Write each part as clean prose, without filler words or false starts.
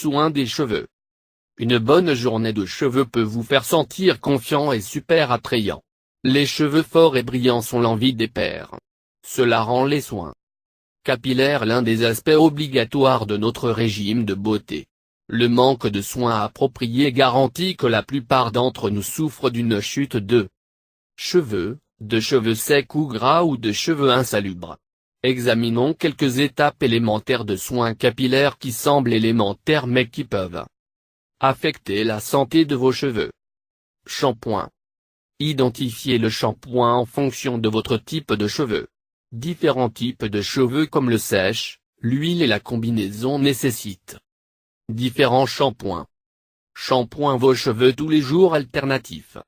soin des cheveux. Une bonne journée de cheveux peut vous faire sentir confiant et super attrayant. Les cheveux forts et brillants sont l'envie des pères. Cela rend les soins capillaires l'un des aspects obligatoires de notre régime de beauté. Le manque de soins appropriés garantit que la plupart d'entre nous souffrent d'une chute de cheveux secs ou gras ou de cheveux insalubres. Examinons quelques étapes élémentaires de soins capillaires qui semblent élémentaires mais qui peuvent affecter la santé de vos cheveux. Shampoing. Identifiez le shampoing en fonction de votre type de cheveux. Différents types de cheveux comme le sèche, l'huile et la combinaison nécessitent différents shampoings. Shampoing vos cheveux tous les jours alternatifs.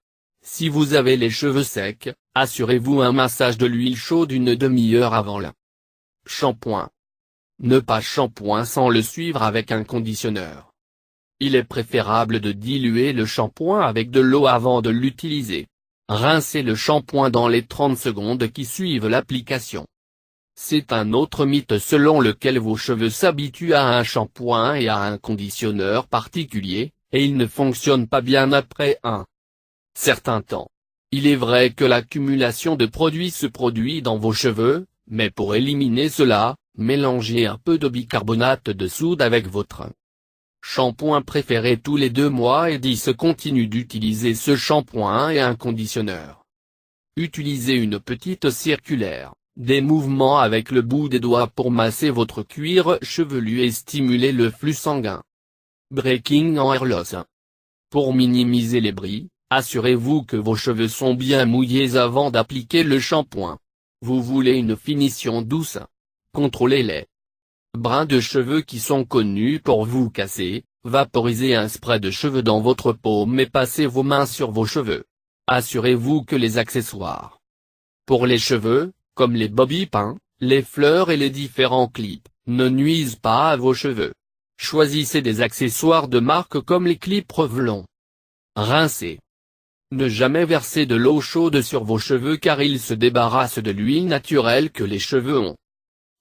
Si vous avez les cheveux secs, assurez-vous un massage de l'huile chaude une demi-heure avant le shampoing. Ne pas shampoing sans le suivre avec un conditionneur. Il est préférable de diluer le shampoing avec de l'eau avant de l'utiliser. Rincez le shampoing dans les 30 secondes qui suivent l'application. C'est un autre mythe selon lequel vos cheveux s'habituent à un shampoing et à un conditionneur particulier, et ils ne fonctionnent pas bien après un certain temps. Il est vrai que l'accumulation de produits se produit dans vos cheveux, mais pour éliminer cela, mélangez un peu de bicarbonate de soude avec votre shampoing préféré tous les 2 mois et continue d'utiliser ce shampoing et un conditionneur. Utilisez une petite circulaire, des mouvements avec le bout des doigts pour masser votre cuir chevelu et stimuler le flux sanguin. Breaking en hair loss. Pour minimiser les bris, assurez-vous que vos cheveux sont bien mouillés avant d'appliquer le shampoing. Vous voulez une finition douce? Contrôlez les brins de cheveux qui sont connus pour vous casser. Vaporisez un spray de cheveux dans votre paume et passez vos mains sur vos cheveux. Assurez-vous que les accessoires pour les cheveux, comme les bobby pins, les fleurs et les différents clips, ne nuisent pas à vos cheveux. Choisissez des accessoires de marque comme les clips Revlon. Rincez. Ne jamais verser de l'eau chaude sur vos cheveux car ils se débarrassent de l'huile naturelle que les cheveux ont.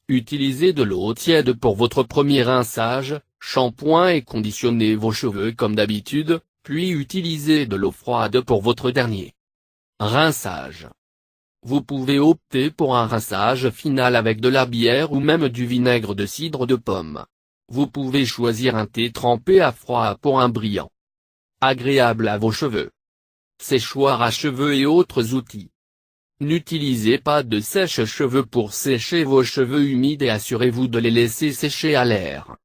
Utilisez de l'eau tiède pour votre premier rinçage, shampoing et conditionnez vos cheveux comme d'habitude, puis utilisez de l'eau froide pour votre dernier rinçage. Vous pouvez opter pour un rinçage final avec de la bière ou même du vinaigre de cidre de pomme. Vous pouvez choisir un thé trempé à froid pour un brillant agréable à vos cheveux. Séchoir à cheveux et autres outils. N'utilisez pas de sèche-cheveux pour sécher vos cheveux humides et assurez-vous de les laisser sécher à l'air.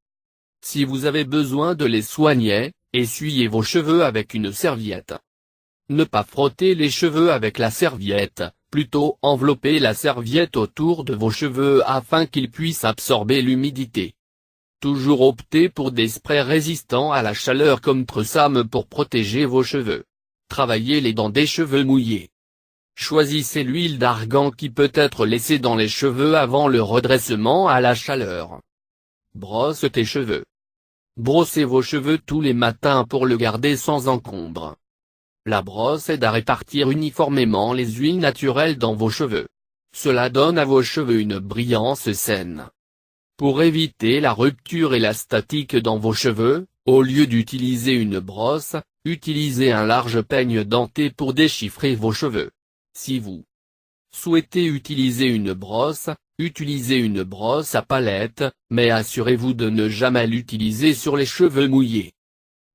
Si vous avez besoin de les soigner, essuyez vos cheveux avec une serviette. Ne pas frotter les cheveux avec la serviette, plutôt enveloppez la serviette autour de vos cheveux afin qu'ils puissent absorber l'humidité. Toujours optez pour des sprays résistants à la chaleur comme Tresemme pour protéger vos cheveux. Travaillez les dents des cheveux mouillés. Choisissez l'huile d'argan qui peut être laissée dans les cheveux avant le redressement à la chaleur. Brosse tes cheveux. Brossez vos cheveux tous les matins pour le garder sans encombre. La brosse aide à répartir uniformément les huiles naturelles dans vos cheveux. Cela donne à vos cheveux une brillance saine. Pour éviter la rupture et la statique dans vos cheveux, au lieu d'utiliser une brosse, utilisez un large peigne denté pour déchiffrer vos cheveux. Si vous souhaitez utiliser une brosse, utilisez une brosse à palette, mais assurez-vous de ne jamais l'utiliser sur les cheveux mouillés.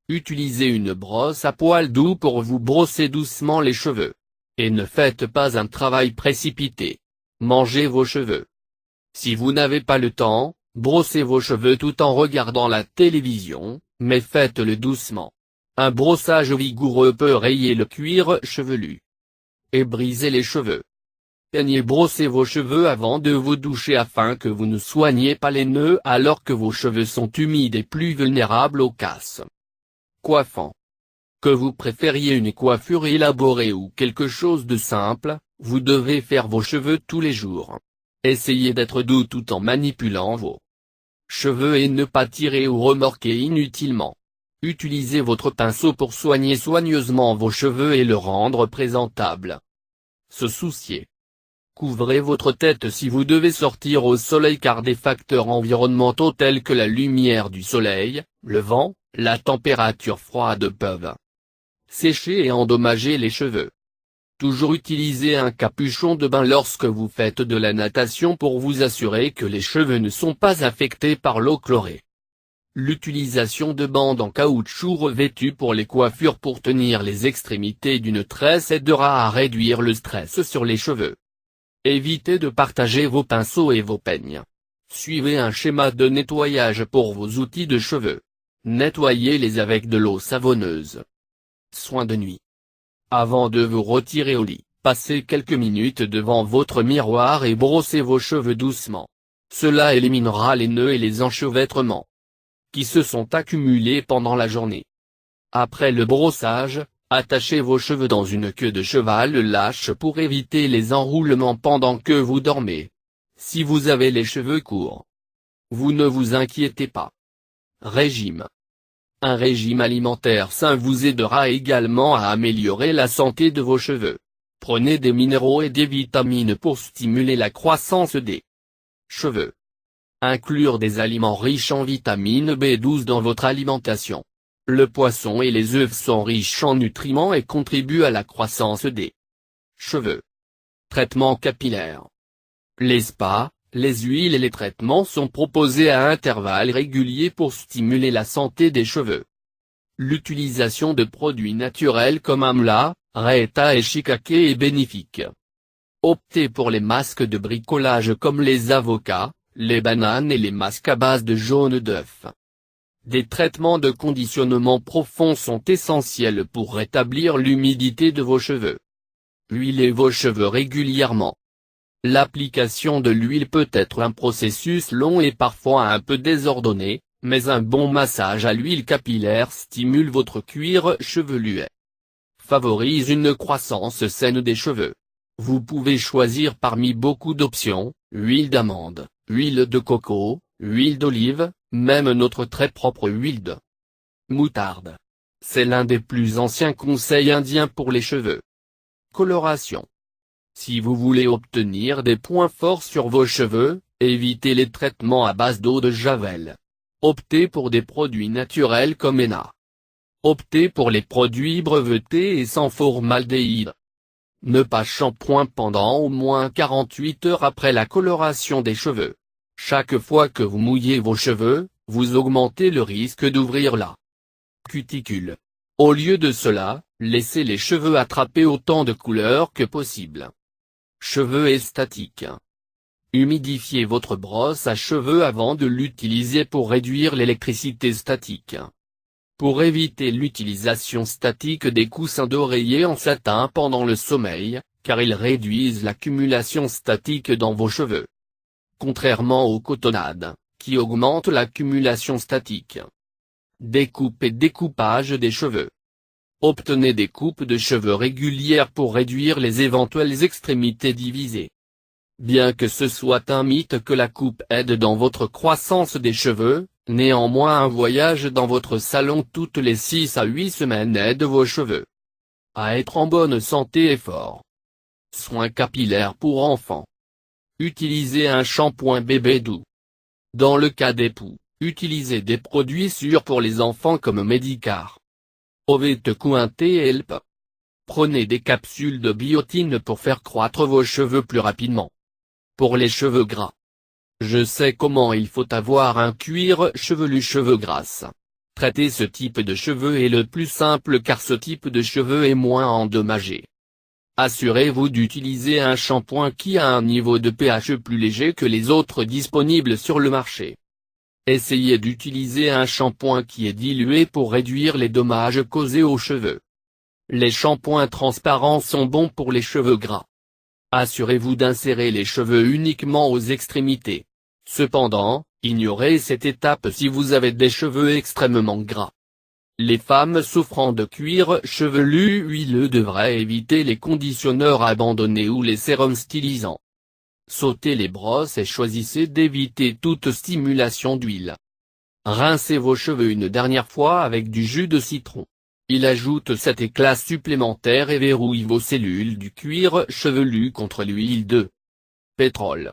Utilisez une brosse à poil doux pour vous brosser doucement les cheveux. Et ne faites pas un travail précipité. Mangez vos cheveux. Si vous n'avez pas le temps, brossez vos cheveux tout en regardant la télévision, mais faites-le doucement. Un brossage vigoureux peut rayer le cuir chevelu et briser les cheveux. Brossez vos cheveux avant de vous doucher afin que vous ne soignez pas les nœuds alors que vos cheveux sont humides et plus vulnérables aux casses. Coiffant. Que vous préfériez une coiffure élaborée ou quelque chose de simple, vous devez faire vos cheveux tous les jours. Essayez d'être doux tout en manipulant vos cheveux et ne pas tirer ou remorquer inutilement. Utilisez votre pinceau pour soigner soigneusement vos cheveux et le rendre présentable. Se soucier Couvrez votre tête si vous devez sortir au soleil car des facteurs environnementaux tels que la lumière du soleil, le vent, la température froide peuvent sécher et endommager les cheveux. Toujours utiliser un capuchon de bain lorsque vous faites de la natation pour vous assurer que les cheveux ne sont pas affectés par l'eau chlorée. L'utilisation de bandes en caoutchouc revêtues pour les coiffures pour tenir les extrémités d'une tresse aidera à réduire le stress sur les cheveux. Évitez de partager vos pinceaux et vos peignes. Suivez un schéma de nettoyage pour vos outils de cheveux. Nettoyez-les avec de l'eau savonneuse. Soins de nuit. Avant de vous retirer au lit, passez quelques minutes devant votre miroir et brossez vos cheveux doucement. Cela éliminera les nœuds et les enchevêtrements qui se sont accumulés pendant la journée. Après le brossage, attachez vos cheveux dans une queue de cheval lâche pour éviter les enroulements pendant que vous dormez. Si vous avez les cheveux courts, vous ne vous inquiétez pas. Régime. Un régime alimentaire sain vous aidera également à améliorer la santé de vos cheveux. Prenez des minéraux et des vitamines pour stimuler la croissance des cheveux. Inclure des aliments riches en vitamine B12 dans votre alimentation. Le poisson et les œufs sont riches en nutriments et contribuent à la croissance des cheveux. Traitement capillaire. Les spas, les huiles et les traitements sont proposés à intervalles réguliers pour stimuler la santé des cheveux. L'utilisation de produits naturels comme Amla, Raeta et Shikake est bénéfique. Optez pour les masques de bricolage comme les avocats, les bananes et les masques à base de jaune d'œuf. Des traitements de conditionnement profond sont essentiels pour rétablir l'humidité de vos cheveux. Huilez vos cheveux régulièrement. L'application de l'huile peut être un processus long et parfois un peu désordonné, mais un bon massage à l'huile capillaire stimule votre cuir chevelu et favorise une croissance saine des cheveux. Vous pouvez choisir parmi beaucoup d'options, huile d'amande, huile de coco, huile d'olive, même notre très propre huile de moutarde. C'est l'un des plus anciens conseils indiens pour les cheveux. Coloration. Si vous voulez obtenir des points forts sur vos cheveux, évitez les traitements à base d'eau de javel. Optez pour des produits naturels comme henna. Optez pour les produits brevetés et sans formaldéhyde. Ne pas shampoing pendant au moins 48 heures après la coloration des cheveux. Chaque fois que vous mouillez vos cheveux, vous augmentez le risque d'ouvrir la cuticule. Au lieu de cela, laissez les cheveux attraper autant de couleurs que possible. Cheveux statiques. Humidifiez votre brosse à cheveux avant de l'utiliser pour réduire l'électricité statique. Pour éviter l'utilisation statique des coussins d'oreiller en satin pendant le sommeil, car ils réduisent l'accumulation statique dans vos cheveux. Contrairement aux cotonnades, qui augmentent l'accumulation statique. Découpe et découpage des cheveux. Obtenez des coupes de cheveux régulières pour réduire les éventuelles extrémités divisées. Bien que ce soit un mythe que la coupe aide dans votre croissance des cheveux, néanmoins un voyage dans votre salon toutes les 6 à 8 semaines aide vos cheveux à être en bonne santé et forts. Soins capillaires pour enfants. Utilisez un shampoing bébé doux. Dans le cas des poux, utilisez des produits sûrs pour les enfants comme Medicare, Ovette Cointe et Help. Prenez des capsules de biotine pour faire croître vos cheveux plus rapidement. Pour les cheveux gras. Je sais comment il faut avoir un cuir chevelu cheveux gras. Traiter ce type de cheveux est le plus simple car ce type de cheveux est moins endommagé. Assurez-vous d'utiliser un shampoing qui a un niveau de pH plus léger que les autres disponibles sur le marché. Essayez d'utiliser un shampoing qui est dilué pour réduire les dommages causés aux cheveux. Les shampoings transparents sont bons pour les cheveux gras. Assurez-vous d'insérer les cheveux uniquement aux extrémités. Cependant, ignorez cette étape si vous avez des cheveux extrêmement gras. Les femmes souffrant de cuir chevelu huileux devraient éviter les conditionneurs abandonnés ou les sérums stylisants. Sautez les brosses et choisissez d'éviter toute stimulation d'huile. Rincez vos cheveux une dernière fois avec du jus de citron. Il ajoute cet éclat supplémentaire et verrouille vos cellules du cuir chevelu contre l'huile de Pétrole.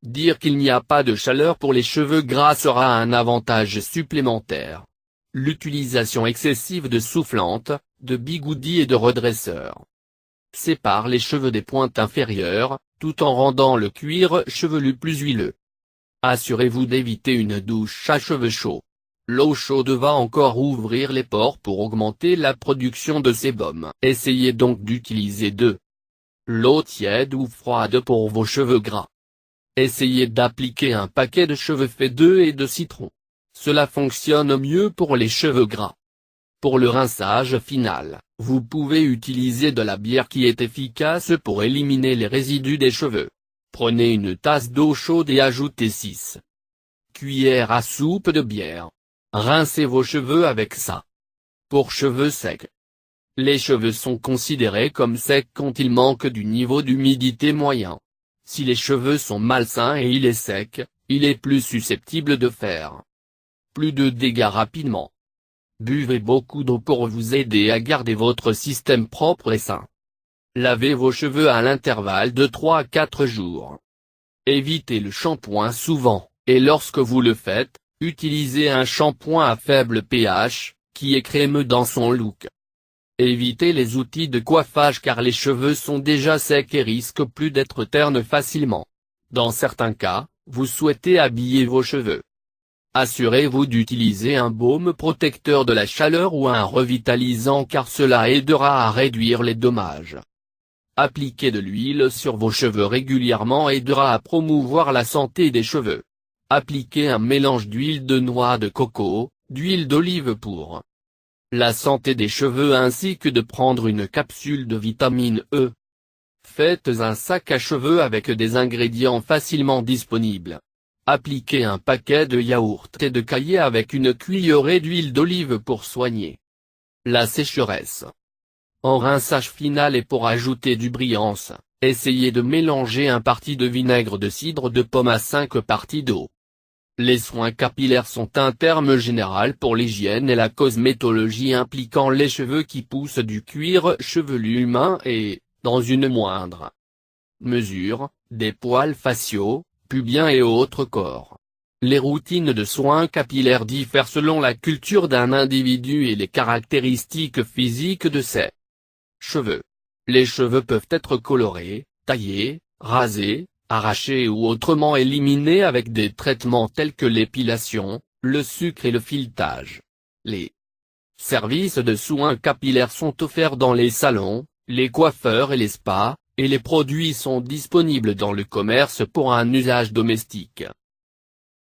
Dire qu'il n'y a pas de chaleur pour les cheveux gras sera un avantage supplémentaire. L'utilisation excessive de soufflantes, de bigoudis et de redresseurs sépare les cheveux des pointes inférieures, tout en rendant le cuir chevelu plus huileux. Assurez-vous d'éviter une douche à cheveux chauds. L'eau chaude va encore ouvrir les pores pour augmenter la production de sébum. Essayez donc d'utiliser de l'eau tiède ou froide pour vos cheveux gras. Essayez d'appliquer un paquet de cheveux faits d'œufs et de citron. Cela fonctionne mieux pour les cheveux gras. Pour le rinçage final, vous pouvez utiliser de la bière qui est efficace pour éliminer les résidus des cheveux. Prenez une tasse d'eau chaude et ajoutez 6 cuillères à soupe de bière. Rincez vos cheveux avec ça. Pour cheveux secs. Les cheveux sont considérés comme secs quand ils manquent du niveau d'humidité moyen. Si les cheveux sont malsains et il est sec, il est plus susceptible de faire plus de dégâts rapidement. Buvez beaucoup d'eau pour vous aider à garder votre système propre et sain. Lavez vos cheveux à l'intervalle de 3 à 4 jours. Évitez le shampoing souvent, et lorsque vous le faites, utilisez un shampoing à faible pH, qui est crémeux dans son look. Évitez les outils de coiffage car les cheveux sont déjà secs et risquent plus d'être ternes facilement. Dans certains cas, vous souhaitez habiller vos cheveux. Assurez-vous d'utiliser un baume protecteur de la chaleur ou un revitalisant car cela aidera à réduire les dommages. Appliquer de l'huile sur vos cheveux régulièrement aidera à promouvoir la santé des cheveux. Appliquez un mélange d'huile de noix de coco, d'huile d'olive pour la santé des cheveux ainsi que de prendre une capsule de vitamine E. Faites un sac à cheveux avec des ingrédients facilement disponibles. Appliquez un paquet de yaourt et de caillé avec une cuillerée d'huile d'olive pour soigner la sécheresse. En rinçage final et pour ajouter du brillance, essayez de mélanger un parti de vinaigre de cidre de pomme à 5 parties d'eau. Les soins capillaires sont un terme général pour l'hygiène et la cosmétologie impliquant les cheveux qui poussent du cuir chevelu humain et, dans une moindre mesure, des poils faciaux, pubiens et autres corps. Les routines de soins capillaires diffèrent selon la culture d'un individu et les caractéristiques physiques de ses cheveux. Les cheveux peuvent être colorés, taillés, rasés, arrachés ou autrement éliminés avec des traitements tels que l'épilation, le sucre et le filetage. Les services de soins capillaires sont offerts dans les salons, les coiffeurs et les spas, et les produits sont disponibles dans le commerce pour un usage domestique.